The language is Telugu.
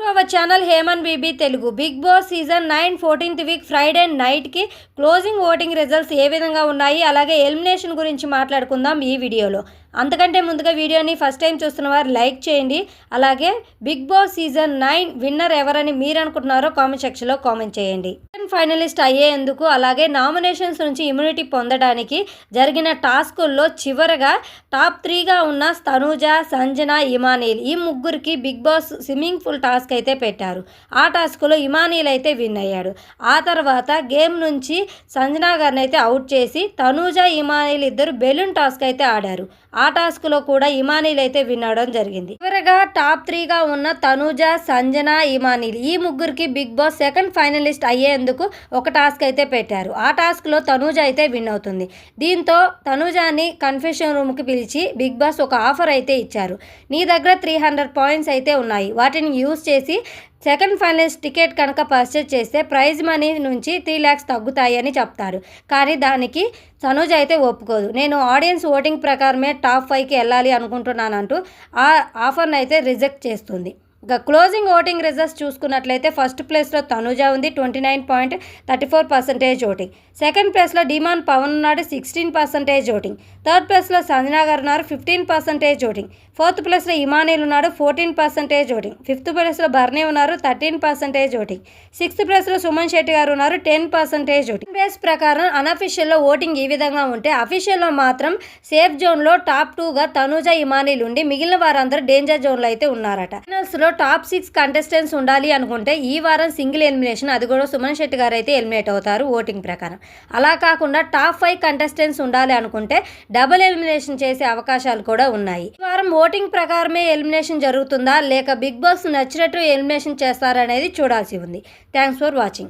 టు అవర్ ఛానల్ హేమన్ BB Telugu. Bigg Boss season 9 14th week Friday నైట్కి క్లోజింగ్ ఓటింగ్ రిజల్ట్స్ ఏ విధంగా ఉన్నాయి, అలాగే ఎలిమినేషన్ గురించి మాట్లాడుకుందాం ఈ వీడియోలో. అంతకంటే ముందుగా వీడియోని ఫస్ట్ టైం చూస్తున్న వారు లైక్ చేయండి. అలాగే బిగ్ బాస్ సీజన్ 9 విన్నర్ ఎవరని మీరు అనుకుంటున్నారో కామెంట్ సెక్షన్లో కామెంట్ చేయండి. ఫైనలిస్ట్ అయ్యేందుకు అలాగే నామినేషన్స్ నుంచి ఇమ్యూనిటీ పొందడానికి జరిగిన టాస్కుల్లో చివరగా టాప్ 3గా ఉన్న తనూజ, సంజన, ఇమానీల్ ఈ ముగ్గురికి Bigg Boss swimming pool task అయితే పెట్టారు. ఆ టాస్క్లో ఇమానీల్ అయితే విన్ అయ్యాడు. ఆ తర్వాత గేమ్ నుంచి సంజన గారిని అయితే అవుట్ చేసి తనూజ, ఇమానీల్ ఇద్దరు బెలూన్ టాస్క్ అయితే ఆడారు. ఆ టాస్క్లో కూడా ఇమానీల్ అయితే విన్ అవడం జరిగింది. చివరగా టాప్ 3గా ఉన్న తనూజ, సంజన, ఇమానీల్ ఈ ముగ్గురికి బిగ్ బాస్ సెకండ్ ఫైనలిస్ట్ అయ్యేందుకు ఒక టాస్క్ అయితే పెట్టారు. ఆ టాస్క్లో తనూజ అయితే విన్ అవుతుంది. దీంతో తనూజాని కన్ఫెషన్ రూమ్కి పిలిచి బిగ్ బాస్ ఒక ఆఫర్ అయితే ఇచ్చారు. నీ దగ్గర 300 పాయింట్స్ అయితే ఉన్నాయి, వాటిని యూజ్ చేసి సెకండ్ ఫైనలిస్ట్ టికెట్ కనుక పర్చేజ్ చేస్తే ప్రైజ్ మనీ నుంచి 3 lakhs తగ్గుతాయి అని చెప్తారు. కానీ దానికి తనూజ అయితే ఒప్పుకోదు. నేను ఆడియన్స్ ఓటింగ్ ప్రకారమే టాప్ 5కి వెళ్ళాలి అనుకుంటున్నానంటూ ఆ ఆఫర్ని అయితే రిజెక్ట్ చేస్తుంది. ఇక క్లోజింగ్ ఓటింగ్ రిజల్ట్స్ చూసుకున్నట్లయితే ఫస్ట్ ప్లేస్లో తనూజ ఉంది 29.34% ఓటింగ్. సెకండ్ ప్లేస్లో డిమాన్ పవన్ ఉన్నాడు 16% ఓటింగ్. థర్డ్ ప్లేస్లో సంజనా గారు ఉన్నారు 15% ఓటింగ్. ఫోర్త్ ప్లేస్లో ఇమానీల్ ఉన్నాడు 14% ఓటింగ్. ఫిఫ్త్ ప్లేస్లో బర్నీ ఉన్నారు 13% ఓటింగ్. సిక్స్త్ ప్లేస్లో సుమన్ శెట్టి గారు ఉన్నారు 10% ఓటింగ్. బేస్ ప్రకారం అనఫిషియల్లో ఓటింగ్ ఈ విధంగా ఉంటే అఫీషియల్లో మాత్రం సేఫ్ జోన్లో టాప్ 2గా తనూజ, ఇమానీల్ ఉండి మిగిలిన వారందరూ డేంజర్ జోన్లో అయితే ఉన్నారట. ఫైనల్స్లో టాప్ 6 కంటెస్టెంట్స్ ఉండాలి అనుకుంటే ఈ వారం సింగిల్ ఎలిమినేషన్, అది కూడా సుమన్ శెట్టి గారు అయితే ఎలిమినేట్ అవుతారు ఓటింగ్ ప్రకారం. అలా కాకుండా టాప్ 5 కంటెస్టెంట్స్ ఉండాలి అనుకుంటే డబుల్ ఎలిమినేషన్ చేసే అవకాశాలు కూడా ఉన్నాయి. ఈ వారం ఓటింగ్ ప్రకారమే ఎలిమినేషన్ జరుగుతుందా లేక బిగ్ బాస్ నచ్చినట్టు ఎలిమినేషన్ చేస్తారనేది చూడాల్సి ఉంది. Thanks for watching.